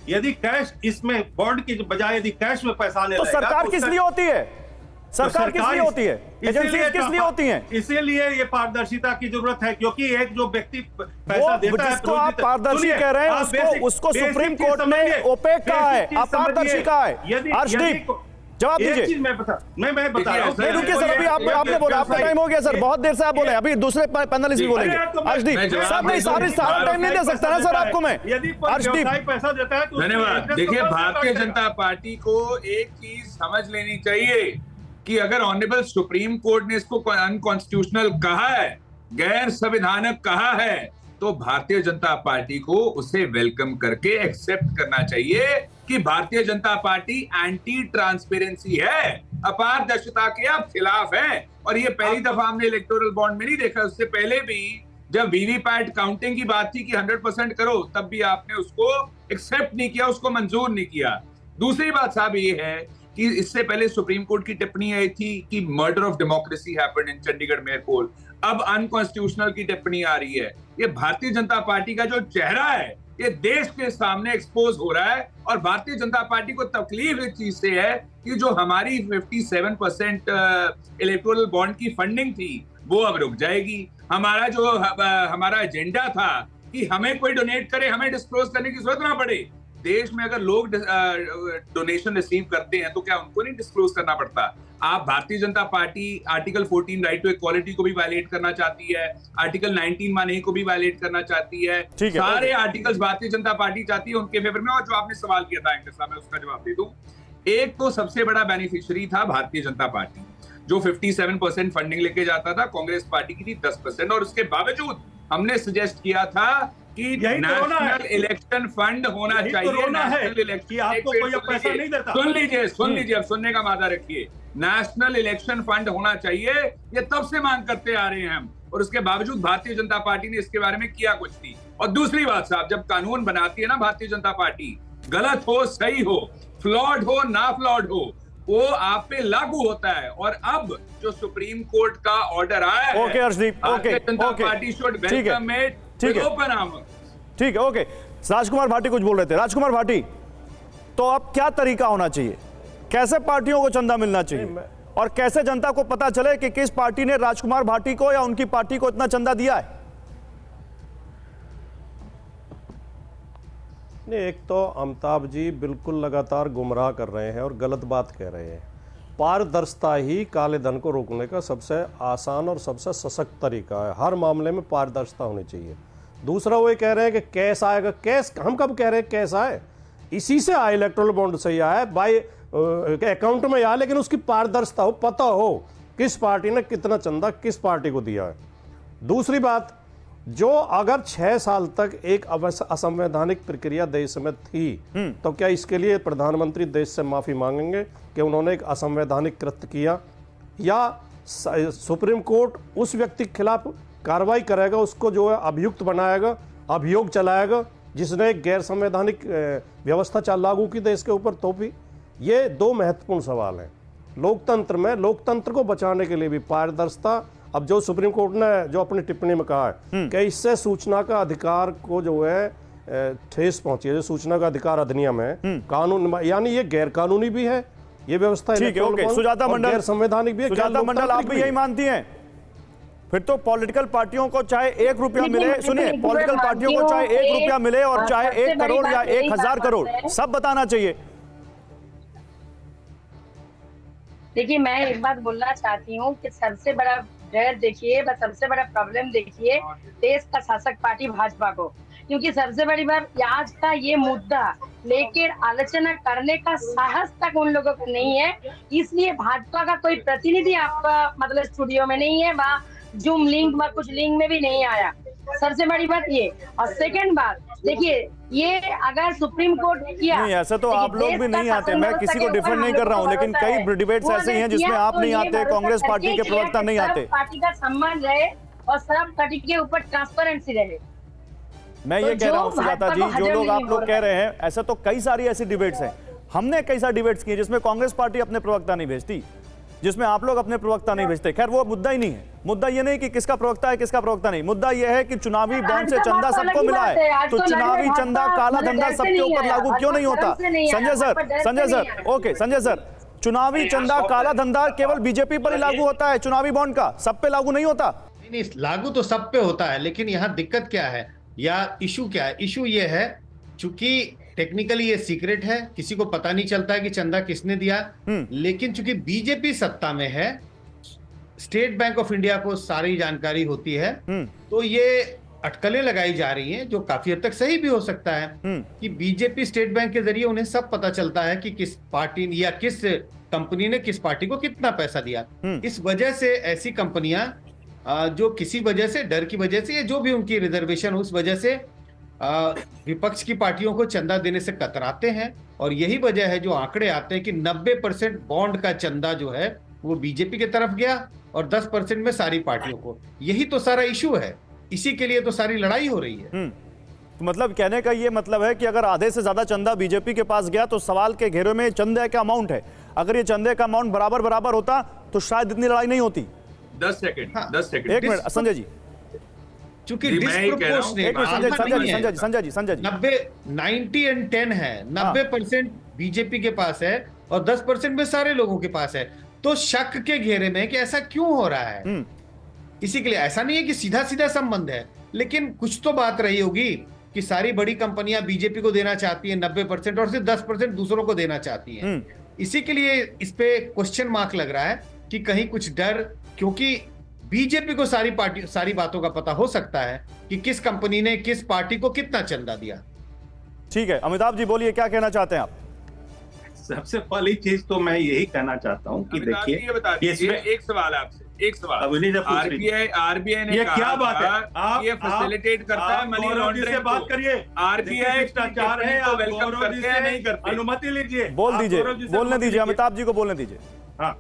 यदि कैश इसमें बॉन्ड की बजाय यदि कैश में पैसा आने तो सरकार किस लिए होती है? सरकार किस लिए होती है? एजेंसीज किस लिए होती हैं? इसीलिए ये पारदर्शिता की जरूरत है, क्योंकि एक जो व्यक्ति पैसा देता है, जिसको आप पारदर्शी कह रहे हैं उसको सुप्रीम कोर्ट ने ओपेक कहा है, अपारदर्शी कहा है। हर्षदीप जवाब दीजिए। मैं बता रहा हूं। रुकिए सर, अभी आपने बोला, आपका टाइम हो गया सर, बहुत देर से आप बोले, अभी दूसरे पैनलिस्ट भी बोलेंगे। हर्षदीप सर, नहीं सारा टाइम नहीं दे सकता ना सर आपको मैं। हर्षदीप पैसा देता है तो धन्यवाद। देखिए भारतीय जनता पार्टी को एक चीज समझ लेनी चाहिए कि अगर ऑनरेबल सुप्रीम कोर्ट ने इसको अनकॉन्स्टिट्यूशनल कहा है, गैर संवैधानिक कहा है, तो भारतीय जनता पार्टी को उसे वेलकम करके एक्सेप्ट करना चाहिए कि भारतीय जनता पार्टी एंटी ट्रांसपेरेंसी है, अपारदर्शिता के आप खिलाफ है। और ये पहली दफा हमने इलेक्टोरल बॉन्ड में नहीं देखा, उससे पहले भी जब वीवीपैट काउंटिंग की बात थी कि 100% करो, तब भी आपने उसको एक्सेप्ट नहीं किया, उसको मंजूर नहीं किया। दूसरी बात साहब ये है कि इससे पहले सुप्रीम कोर्ट की टिप्पणी आई थी कि murder of democracy happened in Chandigarh mayor poll, अब अनकॉन्स्टिट्यूशनल की टिप्पणी आ रही है। ये भारतीय जनता पार्टी का जो चेहरा है ये देश के सामने एक्सपोज हो रहा है, और भारतीय जनता पार्टी को तकलीफ इस चीज से है कि जो हमारी 57% इलेक्टोरल बॉन्ड की फंडिंग थी वो अब रुक जाएगी। हमारा एजेंडा था कि हमें कोई डोनेट करे, हमें डिस्क्लोज करने की जरूरत ना पड़े। देश में अगर लोग डोनेशन रिसीव करते हैं तो क्या उनको नहीं डिस्क्लोज करना पड़ता? आप Bharatiya Janata party article 14 right to equality को भी वायलेट करना चाहती है, आर्टिकल 19 1A को भी वायलेट करना चाहती है, सारे आर्टिकल्स भारतीय जनता पार्टी चाहती है उनके फेवर में। और जो आपने सवाल किया था एंकर साहब, मैं उसका जवाब दे दूं। एक तो सबसे बड़ा बेनिफिशियरी था भारतीय जनता पार्टी, जो 57% फंडिंग लेके जाता था, कांग्रेस पार्टी की थी 10%, और उसके बावजूद हमने सजेस्ट किया था कि नेशनल इलेक्शन फंड होना चाहिए। नेशनल इलेक्शन, आपको कोई पैसा नहीं देता। सुन लीजिए, अब सुनने का मादा रखिए। नेशनल इलेक्शन फंड होना चाहिए, ये तब से मांग करते आ रहे हैं हम, और उसके बावजूद भारतीय जनता पार्टी ने इसके बारे में किया कुछ नहीं। और दूसरी बात साहब, जब कानून बनाती है ना भारतीय जनता पार्टी, गलत हो सही हो, फ्लॉड हो ना फ्लॉड हो, वो आप पे लागू होता है। और अब जो सुप्रीम कोर्ट का ऑर्डर आया है, भारतीय Janata party should welcome it with open arms. ठीक है, ओके। राजकुमार भाटी कुछ बोल रहे थे। राजकुमार भाटी, तो अब क्या तरीका होना चाहिए? कैसे पार्टियों को चंदा मिलना चाहिए, और कैसे जनता को पता चले कि किस पार्टी ने राजकुमार भाटी को या उनकी पार्टी को इतना चंदा दिया है? नहीं, एक तो अमिताभ जी बिल्कुल लगातार गुमराह कर रहे हैं और गलत बात कह रहे हैं। पारदर्शिता ही काले धन को रोकने का सबसे आसान और सबसे सशक्त तरीका है। हर मामले में पारदर्शिता होनी चाहिए। दूसरा वो ये कह रहे हैं कि कैश आएगा। कैश हम कब कह रहे हैं कैश आए? इसी से आए, इलेक्ट्रल बॉन्ड से ही आया, बाय अकाउंट में आया, लेकिन उसकी पारदर्शिता हो, पता हो किस पार्टी ने कितना चंदा किस पार्टी को दिया है। दूसरी बात, जो अगर 6 साल तक एक असंवैधानिक प्रक्रिया देश में थी, तो क्या इसके लिए प्रधानमंत्री देश से माफी मांगेंगे कि उन्होंने एक असंवैधानिक कृत्य किया, या सुप्रीम कोर्ट उस व्यक्ति के खिलाफ कार्रवाई करेगा, उसको जो है अभियुक्त बनाएगा, अभियोग चलाएगा, जिसने एक गैर संवैधानिक व्यवस्था लागू की देश के ऊपर? तो भी ये दो महत्वपूर्ण सवाल हैं लोकतंत्र में। लोकतंत्र को बचाने के लिए भी पारदर्शिता। अब जो सुप्रीम कोर्ट ने जो अपनी टिप्पणी में कहा है कि इससे सूचना का अधिकार को जो है ठेस पहुंची है, जो सूचना का अधिकार अधिनियम है, कानून, यानी ये गैर कानूनी भी है ये व्यवस्था। ठीक है, ओके। सुजाता मंडल, गैर संवैधानिक भी है। सुजाता मंडल, आप भी यही मानती हैं? फिर तो पॉलिटिकल पार्टियों को चाहे 1 रुपया लेकिन मिले, मैं सुनिए, तो पॉलिटिकल एक पार्टियों को चाहे 1 रुपया मिले और चाहे सबसे 1 बड़ी करोड़ या बात यही 1000 करोड़, है। सब बताना चाहिए। देखिए, मैं एक बात बोलना चाहती हूँ कि सबसे बड़ा डर देखिए, सबसे बड़ा प्रॉब्लम देखिए देश का शासक पार्टी भाजपा को, क्योंकि सबसे बड़ी बात आज का ये मुद्दा लेकर आलोचना करने का साहस तक उन लोगों को नहीं है। इसलिए भाजपा का कोई प्रतिनिधि आपका मतलब स्टूडियो में नहीं है, वहाँ जूम लिंक में कुछ लिंक में भी नहीं आया। सबसे बड़ी बात ये। और सेकंड बात देखिए, ये अगर सुप्रीम कोर्ट ने किया, नहीं, ऐसा तो आप लोग भी नहीं आते, मैं किसी को डिफेंड नहीं कर रहा हूँ, लेकिन कई डिबेट्स ऐसे ही हैं जिसमें आप नहीं आते, कांग्रेस पार्टी के प्रवक्ता नहीं आते। पार्टी का सम्मान रहे और सब पार्टी के ऊपर ट्रांसपेरेंसी रहे। मैं ये कह रहा हूँ सुजाता जी, जो लोग आप लोग कह रहे हैं, ऐसा तो कई सारी ऐसी डिबेट्स हैं, हमने कई सारी डिबेट्स की जिसमें कांग्रेस पार्टी अपने प्रवक्ता नहीं भेजती, जिसमें आप लोग अपने प्रवक्ता नहीं भेजते। खैर वो मुद्दा ही नहीं है। मुद्दा ये नहीं कि किसका प्रवक्ता है किसका प्रवक्ता नहीं, मुद्दा ये है कि चुनावी बॉन्ड से चंदा सबको मिला है, तो चुनावी चंदा काला धंधा सबके ऊपर लागू क्यों नहीं होता? Sanjay sir, okay Sanjay sir, चुनावी चंदा काला धंधा केवल बीजेपी पर ही लागू होता है, चुनावी बॉन्ड का सब पे लागू नहीं होता। नहीं, लागू तो सब पे होता है, लेकिन यहाँ दिक्कत क्या है या इशू क्या है? इशू ये है चूंकि टेक्निकली ये सीक्रेट है, किसी को पता नहीं चलता है कि चंदा किसने दिया, लेकिन चूंकि बीजेपी सत्ता में है, स्टेट बैंक ऑफ इंडिया को सारी जानकारी होती है, तो ये अटकलें लगाई जा रही हैं, जो काफी हद तक सही भी हो सकता है कि बीजेपी स्टेट बैंक के जरिए उन्हें सब पता चलता है कि किस पार्टी या किस कंपनी ने किस पार्टी को कितना पैसा दिया। इस वजह से ऐसी कंपनियां जो किसी वजह से, डर की वजह से या जो भी उनकी रिजर्वेशन उस वजह से विपक्ष की पार्टियों को चंदा देने से कतराते हैं, और यही वजह है जो आंकड़े आते हैं कि 90% बॉन्ड का चंदा जो है वो बीजेपी की तरफ गया और 10% में सारी पार्टियों को। यही तो सारा इशू है, इसी के लिए तो सारी लड़ाई हो रही है। तो मतलब कहने का ये मतलब है कि अगर आधे से ज्यादा चंदा बीजेपी के पास गया तो सवाल के घेरे में चंदे का अमाउंट है, अगर ये चंदे का अमाउंट बराबर बराबर होता तो शायद इतनी लड़ाई नहीं होती। 10 सेकंड, हाँ, 10 सेकंड, एक मिनट संजय जी, चूंकि संजय जी 90 and 10 है, 90% बीजेपी के पास है और 10% में सारे लोगों के पास है, तो शक के घेरे में कि ऐसा क्यों हो रहा है। इसी के लिए ऐसा नहीं है कि सीधा सीधा संबंध है, लेकिन कुछ तो बात रही होगी कि सारी बड़ी कंपनियां बीजेपी को देना चाहती हैं 90% और सिर्फ 10% दूसरों को देना चाहती हैं। इसी के लिए इस पे क्वेश्चन मार्क लग रहा है कि कहीं कुछ डर, क्योंकि बीजेपी को सारी बातों का पता हो सकता है कि किस कंपनी ने किस पार्टी को कितना चंदा दिया। ठीक है, अमिताभ जी बोलिए, क्या कहना चाहते हैं आप? सबसे पहली चीज तो मैं यही कहना चाहता हूँ कि देखिए, इसमें एक सवाल आपसे, एक सवाल, आरबीआई ने ये क्या बात है? आप ये फैसिलिटेट करता है मनी लॉन्ड्रिंग से बात करिए। आरबीआई भ्रष्टाचार है, आप वेलकम करते हैं नहीं करते? अनुमति लीजिए, बोल दीजिए, बोलने दीजिए, अमिताभ जी को बोलने दीजिए। हाँ,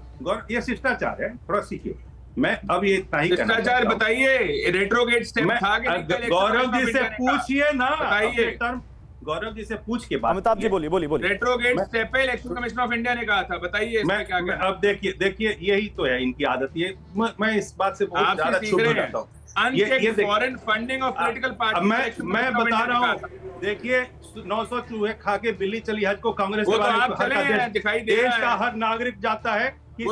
ये शिष्टाचार है, थोड़ा सीखिए। मैं अब ये इतना ही शिष्टाचार बताइए, रेट्रोगेट स्टेप था कि गौरव जी से पूछिए ना, बताइए। गौरव जी से पूछ के बाद अमिताभ जी बोलिए। रेट्रोगेट स्टेप पे इलेक्शन कमीशन ऑफ इंडिया ने कहा था, बताइए इसमें क्या क्या। अब देखिए यही तो है इनकी आदत। ये मैं इस बात से बहुत ज्यादा छूट जाता हूँ। Foreign funding of political party मैं बता रहा हूँ, देखिए 900 चूहे खा के बिल्ली चली हज को कांग्रेस के देश का हर नागरिक जाता है कि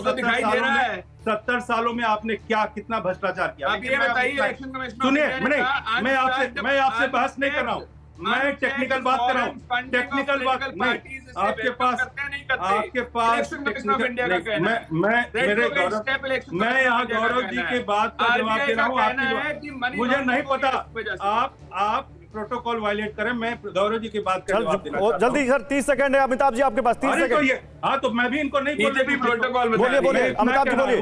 70 सालों में आपने कितना भ्रष्टाचार किया। आप ये बताइए, सुनिए, मैं आपसे बहस नहीं कर रहा हूँ, मैं टेक्निकल बात कर रहा हूँ। टेक्निकल बात नहीं, आपके पास मैं यहाँ गौरव जी के बात का जवाब दे रहा हूँ। मुझे नहीं पता, आप प्रोटोकॉल वायलेट करें, मैं गौरव जी की बात का जवाब देना चाहता हूं। जल्दी सर, 30 सेकंड है अमिताभ जी आपके पास, 30 सेकंड। हाँ, तो मैं भी इनको नहीं बोल रही, प्रोटोकॉल बोलिए अमिताभ जी बोलिए।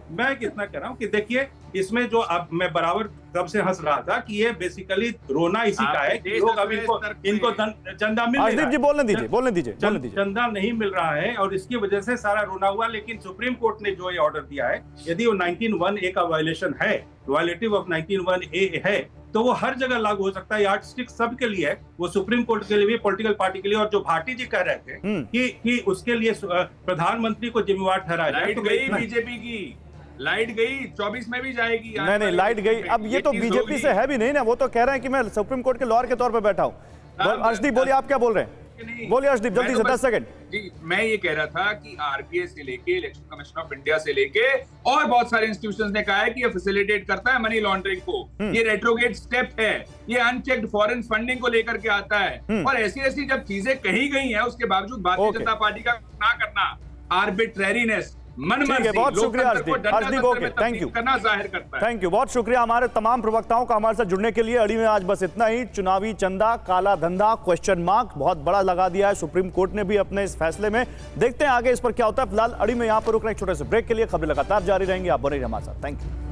मैं कितना कह रहा हूँ कि देखिए, इसमें जो अब मैं बराबर कब से हंस रहा था कि ये बेसिकली रोना इसी का है कि लोग अब इनको चंदा मिल रहा है। जी बोलने दीजिए। चंदा नहीं मिल रहा है और इसकी वजह से सारा रोना हुआ। लेकिन सुप्रीम कोर्ट ने जो ये ऑर्डर दिया है, यदि वो 19(1)(a) का वायलेशन है, वायलेटिव ऑफ 19(1)(a) है, तो वो हर जगह लागू हो सकता है। यार्ड स्टिक सबके लिए है, वो सुप्रीम कोर्ट के लिए भी, पॉलिटिकल पार्टी के लिए। और जो भाटी जी कह रहे थे कि उसके लिए प्रधानमंत्री को जिम्मेवार ठहराया जाए, लाइट गई बीजेपी की, लाइट गई, 24 में भी जाएगी। नहीं, लाइट गई। अब ये तो बीजेपी से है भी नहीं ना, वो तो कह रहे हैं कि मैं सुप्रीम कोर्ट के लॉयर के तौर पे बैठा हूँ। अर्शदीप बोलिए, आप क्या बोल रहे हैं? नहीं। बोलिए अर्शदीप, जल्दी मैं से तो 10 सेकंड। जी, मैं ये कह रहा था कि आरबीआई से लेके इलेक्शन कमीशन ऑफ इंडिया से लेके और बहुत सारे इंस्टीट्यूशंस ने कहा है कि ये फैसिलिटेट करता है मनी लॉन्ड्रिंग को। ये रेट्रोगेट स्टेप है, ये अनचेक्ड फॉरेन फंडिंग को लेकर के आता है। और ऐसी ऐसी जब चीजें कही गई हैं उसके बावजूद भारतीय जनता पार्टी का ना करना, आर्बिट्रेरीनेस, ठीक है, बहुत शुक्रिया अर्शदीप, ओके, थैंक यू, करना जाहिर करता है। थैंक यू, बहुत शुक्रिया हमारे तमाम प्रवक्ताओं का हमारे साथ जुड़ने के लिए। अड़ी में आज बस इतना ही। चुनावी चंदा, काला धंधा, क्वेश्चन मार्क बहुत बड़ा लगा दिया है सुप्रीम कोर्ट ने भी अपने इस फैसले में। देखते हैं आगे इस पर क्या होता है। फिलहाल अड़ी में यहां पर रुक रहे एक छोटे से ब्रेक के लिए। खबरें लगातार जारी रहेंगी, आप बने रहिए हमारे साथ। Thank you.